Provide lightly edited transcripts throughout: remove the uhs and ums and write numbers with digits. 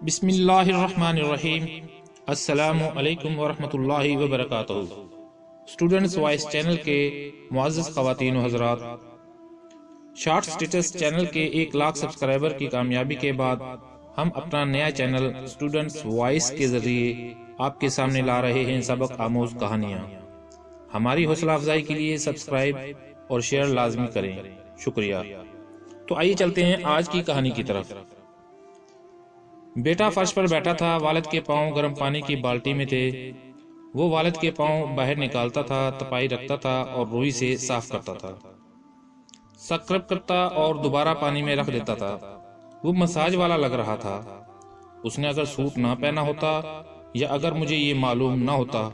بسم اللہ الرحمن الرحیم۔ السلام علیکم ورحمۃ اللہ وبرکاتہ۔ اسٹوڈنٹس وائس چینل کے معزز خواتین و حضرات، شارٹ سٹیٹس چینل کے 1 لاکھ سبسکرائبر کی کامیابی کے بعد ہم اپنا نیا چینل اسٹوڈنٹس وائس کے ذریعے آپ کے سامنے لا رہے ہیں سبق آموز کہانیاں۔ ہماری حوصلہ افزائی کے لیے سبسکرائب اور شیئر لازمی کریں، شکریہ۔ تو آئیے چلتے ہیں آج کی کہانی کی طرف۔ بیٹا فرش پر بیٹھا تھا، والد کے پاؤں گرم پانی کی بالٹی میں تھے۔ وہ والد کے پاؤں باہر نکالتا تھا، تپائی رکھتا تھا اور روئی سے صاف کرتا تھا، سکرب کرتا اور دوبارہ پانی میں رکھ دیتا تھا۔ وہ مساج والا لگ رہا تھا۔ اس نے اگر سوٹ نہ پہنا ہوتا یا اگر مجھے یہ معلوم نہ ہوتا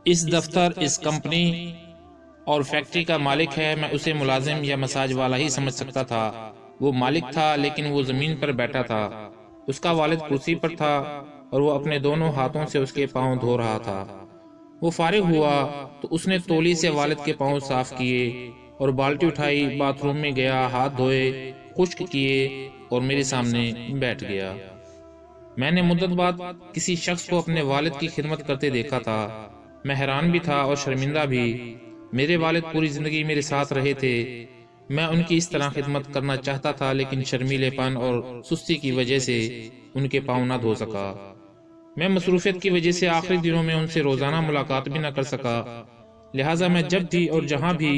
اس دفتر، اس کمپنی اور فیکٹری کا مالک ہے، میں اسے ملازم یا مساج والا ہی سمجھ سکتا تھا۔ وہ مالک تھا لیکن وہ زمین پر بیٹھا تھا۔ اس کا والد کرسی پر تھا اور وہ اپنے دونوں ہاتھوں سے اس کے پاؤں دھو رہا تھا۔ وہ فارغ ہوا تو اس نے تولی سے والد کے پاؤں صاف کیے اور بالٹی اٹھائی، باتھ روم میں گیا، ہاتھ دھوئے، خشک کیے اور میرے سامنے بیٹھ گیا۔ میں نے مدت بعد کسی شخص کو اپنے والد کی خدمت کرتے دیکھا تھا۔ میں حیران بھی تھا اور شرمندہ بھی۔ میرے والد پوری زندگی میرے ساتھ رہے تھے۔ میں ان کی اس طرح خدمت کرنا چاہتا تھا لیکن شرمیلے پن اور سستی کی وجہ سے ان کے پاؤں نہ دھو سکا۔ میں مصروفیت کی وجہ سے آخری دنوں میں ان سے روزانہ ملاقات بھی نہ کر سکا، لہٰذا میں جب بھی اور جہاں بھی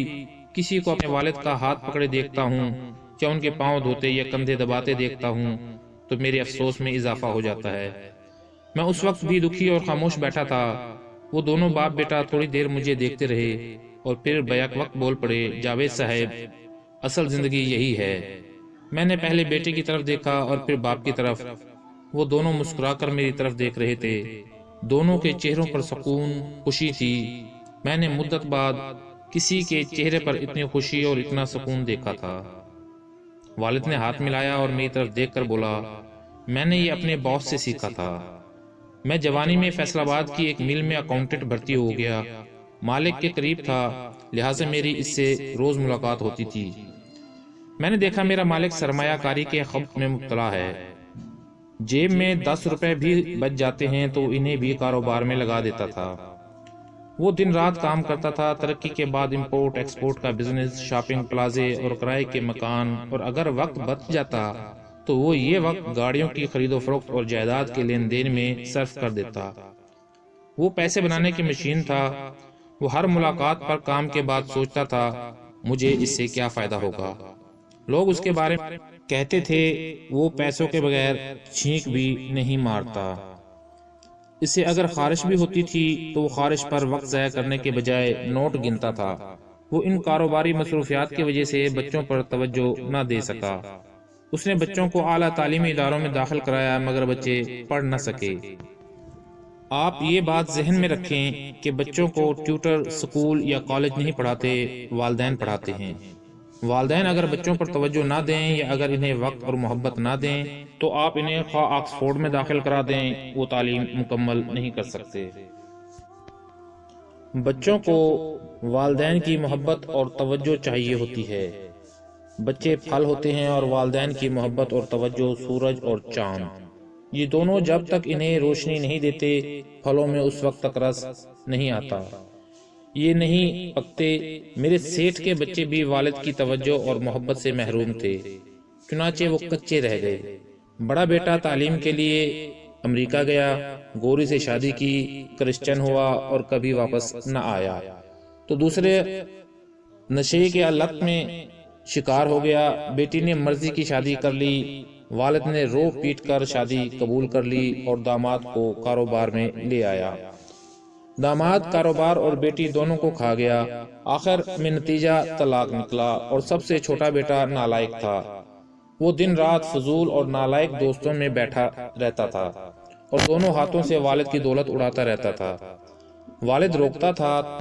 کسی کو اپنے والد کا ہاتھ پکڑے دیکھتا ہوں یا ان کے پاؤں دھوتے یا کندھے دباتے دیکھتا ہوں تو میرے افسوس میں اضافہ ہو جاتا ہے۔ میں اس وقت بھی دکھی اور خاموش بیٹھا تھا۔ وہ دونوں باپ بیٹا تھوڑی دیر مجھے دیکھتے رہے اور پھر بیک وقت بول پڑے، جاوید صاحب، اصل زندگی یہی ہے۔ میں نے پہلے بیٹے کی طرف دیکھا اور پھر باپ کی طرف۔ وہ دونوں مسکرا کر میری طرف دیکھ رہے تھے۔ دونوں کے چہروں پر سکون، خوشی تھی۔ میں نے مدت بعد کسی کے چہرے پر اتنی خوشی اور اتنا سکون دیکھا تھا۔ والد نے ہاتھ ملایا اور میری طرف دیکھ کر بولا، میں نے یہ اپنے باس سے سیکھا تھا۔ میں جوانی میں فیصل آباد کی ایک مل میں اکاؤنٹنٹ بھرتی ہو گیا۔ مالک کے قریب تھا، لہٰذا میری اس سے روز ملاقات ہوتی تھی۔ میں نے دیکھا میرا مالک سرمایہ کاری کے خبط میں مبتلا ہے۔ جیب میں 10 روپے بھی بچ جاتے ہیں تو انہیں بھی کاروبار میں لگا دیتا تھا۔ وہ دن رات کام کرتا تھا۔ ترقی کے بعد امپورٹ ایکسپورٹ کا بزنس، شاپنگ پلازے اور کرائے کے مکان، اور اگر وقت بچ جاتا تو وہ یہ وقت گاڑیوں کی خرید و فروخت اور جائیداد کے لین دین میں صرف کر دیتا۔ وہ پیسے بنانے کی مشین تھا۔ وہ ہر ملاقات پر کام کے بعد سوچتا تھا، مجھے اس سے کیا فائدہ ہوگا۔ لوگ اس کے بارے میں کہتے تھے، وہ پیسوں کے بغیر چھینک بھی نہیں مارتا۔ اس سے اگر خارش بھی ہوتی تھی تو وہ خارش پر وقت ضائع کرنے کے بجائے نوٹ گنتا تھا۔ وہ ان کاروباری مصروفیات کی وجہ سے بچوں پر توجہ نہ دے سکا۔ اس نے بچوں کو اعلیٰ تعلیمی اداروں میں داخل کرایا مگر بچے پڑھ نہ سکے۔ آپ یہ بات ذہن میں رکھیں کہ بچوں کو ٹیوٹر، سکول یا کالج نہیں پڑھاتے، والدین پڑھاتے ہیں۔ والدین اگر بچوں پر توجہ نہ دیں یا اگر انہیں وقت اور محبت نہ دیں تو آپ انہیں خواہ آکسفورڈ میں داخل کرا دیں، وہ تعلیم مکمل نہیں کر سکتے۔ بچوں کو والدین کی محبت اور توجہ چاہیے ہوتی ہے۔ بچے پھل ہوتے ہیں اور والدین کی محبت اور توجہ سورج اور چاند۔ یہ دونوں جب تک انہیں روشنی نہیں دیتے، پھلوں میں اس وقت تک رس نہیں آتا، یہ نہیں پکتے۔ میرے سیٹھ کے بچے بھی والد کی توجہ اور محبت سے محروم تھے، چنانچہ وہ کچے رہ گئے۔ بڑا بیٹا تعلیم کے لیے امریکہ گیا، گوری سے شادی کی، کرسچن ہوا اور کبھی واپس نہ آیا۔ تو دوسرے نشے کے لت میں شکار ہو گیا۔ بیٹی نے مرضی کی شادی کر لی، والد نے رو پیٹ کر شادی قبول کر لی اور داماد کو کاروبار میں لے آیا۔ داماد کاروبار اور بیٹی دونوں کو کھا گیا۔ آخر میں نتیجہ طلاق نکلا اور سب سے چھوٹا بیٹا نالائق تھا۔ وہ دن رات فضول اور نالائق دوستوں میں بیٹھا رہتا تھا اور دونوں ہاتھوں سے والد کی دولت اڑاتا رہتا تھا۔ والد روکتا تھا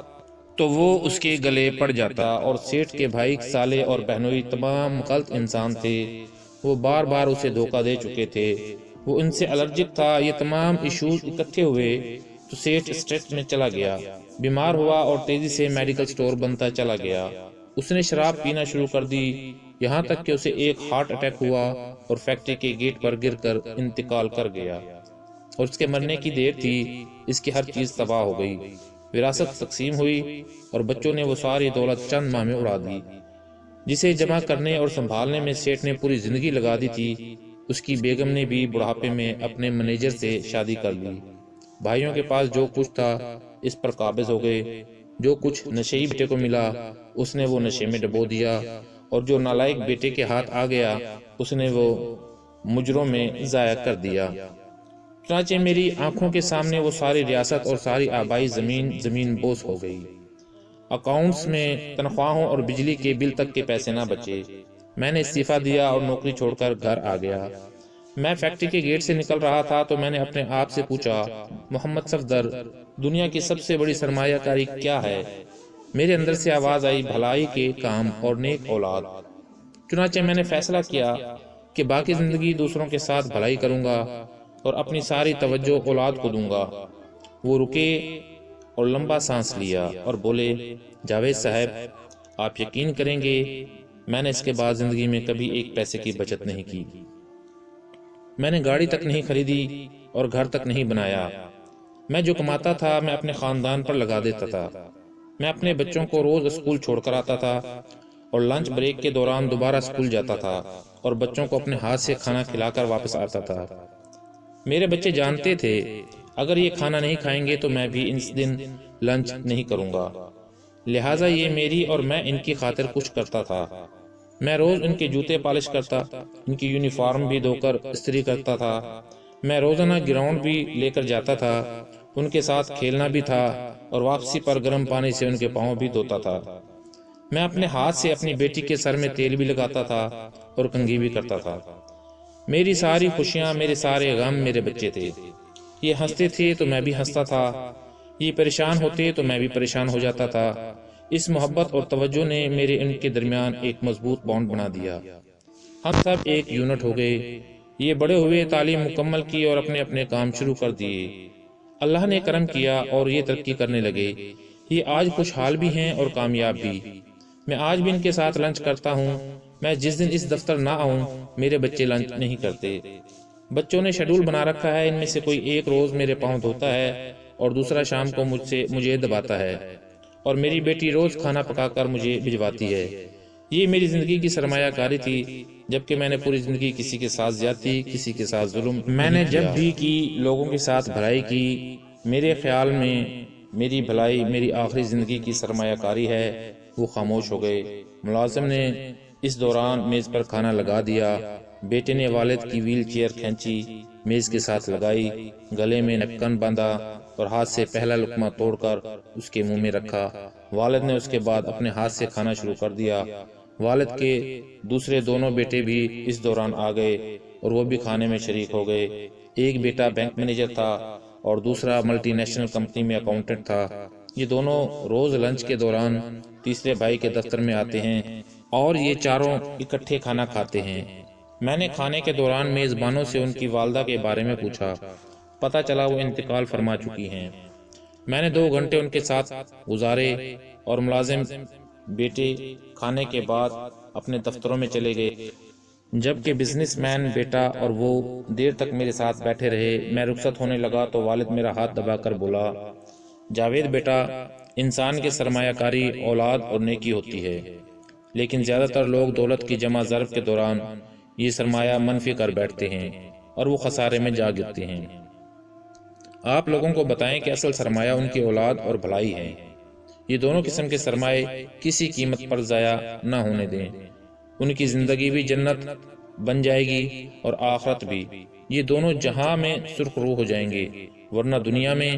تو وہ اس کے گلے پڑ جاتا، اور سیٹھ کے بھائی، سالے اور بہنوئی تمام غلط انسان تھے۔ وہ بار بار اسے دھوکہ دے چکے تھے۔ وہ ان سے الرجک تھا۔ یہ تمام ایشوز اکٹھے ہوئے تو سیٹھ اسٹریس میں چلا گیا، بیمار ہوا اور تیزی سے میڈیکل سٹور بنتا چلا گیا۔ اس نے شراب پینا شروع کر دی، یہاں تک کہ اسے ایک ہارٹ اٹیک ہوا اور فیکٹری کے گیٹ پر گر کر انتقال کر گیا، اور اس کے مرنے کی دیر تھی، اس کی ہر چیز تباہ ہو گئی۔ وراثت تقسیم ہوئی اور بچوں نے وہ ساری دولت چند ماہ میں اڑا دی، جسے جمع کرنے اور سنبھالنے میں سیٹھ نے پوری زندگی لگا دی تھی۔ اس کی بیگم نے بھی بڑھاپے میں اپنے مینیجر سے شادی کر لی۔ بھائیوں کے پاس جو کچھ تھا اس پر قابض ہو گئے۔ جو کچھ نشئی بیٹے کو ملا اس نے وہ نشے میں ڈبو دیا، اور جو نالائق بیٹے کے ہاتھ آ گیا اس نے وہ مجروں میں ضائع کر دیا۔ چنانچہ میری آنکھوں کے سامنے وہ ساری ریاست اور ساری آبائی زمین بوس ہو گئی۔ اکاؤنٹس میں تنخواہوں اور بجلی کے بل تک کے پیسے نہ بچے۔ میں نے استعفیٰ دیا اور نوکری چھوڑ کر گھر آ گیا۔ میں فیکٹری کے گیٹ سے نکل رہا تھا تو میں نے اپنے آپ سے پوچھا، محمد صفدر، دنیا کی سب سے بڑی سرمایہ کاری کیا ہے؟ میرے اندر سے آواز آئی، بھلائی کے کام اور نیک اولاد۔ چنانچہ میں نے فیصلہ کیا کہ باقی زندگی دوسروں کے ساتھ بھلائی کروں گا اور اپنی ساری توجہ اولاد کو دوں گا۔ وہ رکے اور لمبا سانس لیا اور بولے، جاوید صاحب، آپ یقین کریں گے میں نے اس کے بعد زندگی میں کبھی ایک پیسے کی بچت نہیں کی۔ میں نے گاڑی تک نہیں خریدی اور گھر تک نہیں بنایا۔ میں جو کماتا تھا میں اپنے خاندان پر لگا دیتا تھا۔ میں اپنے بچوں کو روز اسکول چھوڑ کر آتا تھا اور لنچ بریک کے دوران دوبارہ اسکول جاتا تھا اور بچوں کو اپنے ہاتھ سے کھانا کھلا کر واپس آتا تھا۔ میرے بچے جانتے تھے اگر یہ کھانا نہیں کھائیں گے تو میں بھی اس دن لنچ نہیں کروں گا، لہٰذا یہ میری اور میں ان کی خاطر کچھ کرتا تھا۔ میں روز ان کے جوتے پالش کرتا، ان کی یونیفارم بھی دھو کر استری کرتا تھا۔ میں روزانہ گراؤنڈ بھی لے کر جاتا تھا، ان کے ساتھ کھیلنا بھی تھا، اور واپسی پر گرم پانی سے ان کے پاؤں بھی دھوتا تھا۔ میں اپنے ہاتھ سے اپنی بیٹی کے سر میں تیل بھی لگاتا تھا اور کنگھی بھی کرتا تھا۔ میری ساری خوشیاں، میرے سارے غم میرے بچے تھے۔ یہ ہنستے تھے تو میں بھی ہنستا تھا، یہ پریشان ہوتے تو میں بھی پریشان ہو جاتا تھا۔ اس محبت اور توجہ نے میرے ان کے درمیان ایک مضبوط بانڈ بنا دیا۔ ہم سب ایک یونٹ ہو گئے۔ یہ بڑے ہوئے، تعلیم مکمل کی اور اپنے اپنے کام شروع کر دیے۔ اللہ نے کرم کیا اور یہ ترقی کرنے لگے۔ یہ آج خوشحال بھی ہیں اور کامیاب بھی۔ میں آج بھی ان کے ساتھ لنچ کرتا ہوں۔ میں جس دن اس دفتر نہ آؤں میرے بچے لنچ نہیں کرتے۔ بچوں نے شیڈول بنا رکھا ہے، ان میں سے کوئی ایک روز میرے پاؤں دھوتا ہے اور دوسرا شام کو مجھے دباتا ہے، اور میری بیٹی روز کھانا پکا کر مجھے بھجواتی ہے۔ یہ میری زندگی کی سرمایہ کاری تھی، جبکہ میں نے پوری زندگی کسی کے ساتھ زیادتی، کسی کے ساتھ ظلم میں نے جب بھی کی لوگوں کے ساتھ بھلائی کی۔ میرے خیال میں میری بھلائی میری آخری زندگی کی سرمایہ کاری ہے۔ وہ خاموش ہو گئے۔ ملازم نے اس دوران میز پر کھانا لگا دیا۔ بیٹے نے والد کی ویل چیئر کھینچی، میز کے ساتھ لگائی، گلے میں نپکن باندھا اور ہاتھ سے پہلا لقمہ توڑ کر اس کے منہ میں رکھا۔ والد نے اس کے بعد اپنے ہاتھ سے کھانا شروع کر دیا۔ والد کے دوسرے دونوں بیٹے بھی اس دوران آ گئے اور وہ بھی کھانے میں شریک ہو گئے۔ ایک بیٹا بینک مینیجر تھا اور دوسرا ملٹی نیشنل کمپنی میں اکاؤنٹنٹ تھا۔ یہ دونوں روز لنچ کے دوران تیسرے بھائی کے دفتر میں آتے ہیں اور یہ چاروں اکٹھے کھانا کھاتے ہیں۔ میں نے کھانے کے دوران میزبانوں سے ان کی والدہ کے بارے میں پوچھا۔ پتہ چلا وہ انتقال فرما چکی ہیں۔ میں نے 2 گھنٹے ان کے ساتھ گزارے اور ملازم بیٹے کھانے کے بعد اپنے دفتروں میں چلے گئے، جبکہ بزنس مین بیٹا اور وہ دیر تک میرے ساتھ بیٹھے رہے۔ میں رخصت ہونے لگا تو والد میرا ہاتھ دبا کر بولا، جاوید بیٹا، انسان کی سرمایہ کاری اولاد اور نیکی ہوتی ہے، لیکن زیادہ تر لوگ دولت کی جمع ضرب کے دوران یہ سرمایہ منفی کر بیٹھتے ہیں اور وہ خسارے میں جا گرتے ہیں۔ آپ لوگوں کو بتائیں کہ اصل سرمایہ ان کی اولاد اور بھلائی ہے۔ یہ دونوں قسم کے سرمایے کسی قیمت پر ضائع نہ ہونے دیں۔ ان کی زندگی بھی جنت بن جائے گی اور آخرت بھی۔ یہ دونوں جہاں میں سرخ روح ہو جائیں گے، ورنہ دنیا میں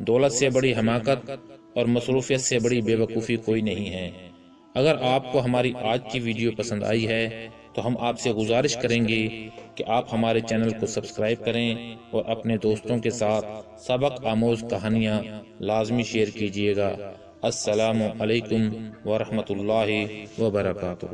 دولت سے بڑی حماقت اور مصروفیت سے بڑی بے وقوفی کوئی نہیں ہے۔ اگر آپ کو ہماری آج کی ویڈیو پسند آئی ہے تو ہم آپ سے گزارش کریں گے کہ آپ ہمارے چینل کو سبسکرائب کریں اور اپنے دوستوں کے ساتھ سبق آموز کہانیاں لازمی شیئر کیجیے گا۔ السلام علیکم ورحمۃ اللہ وبرکاتہ۔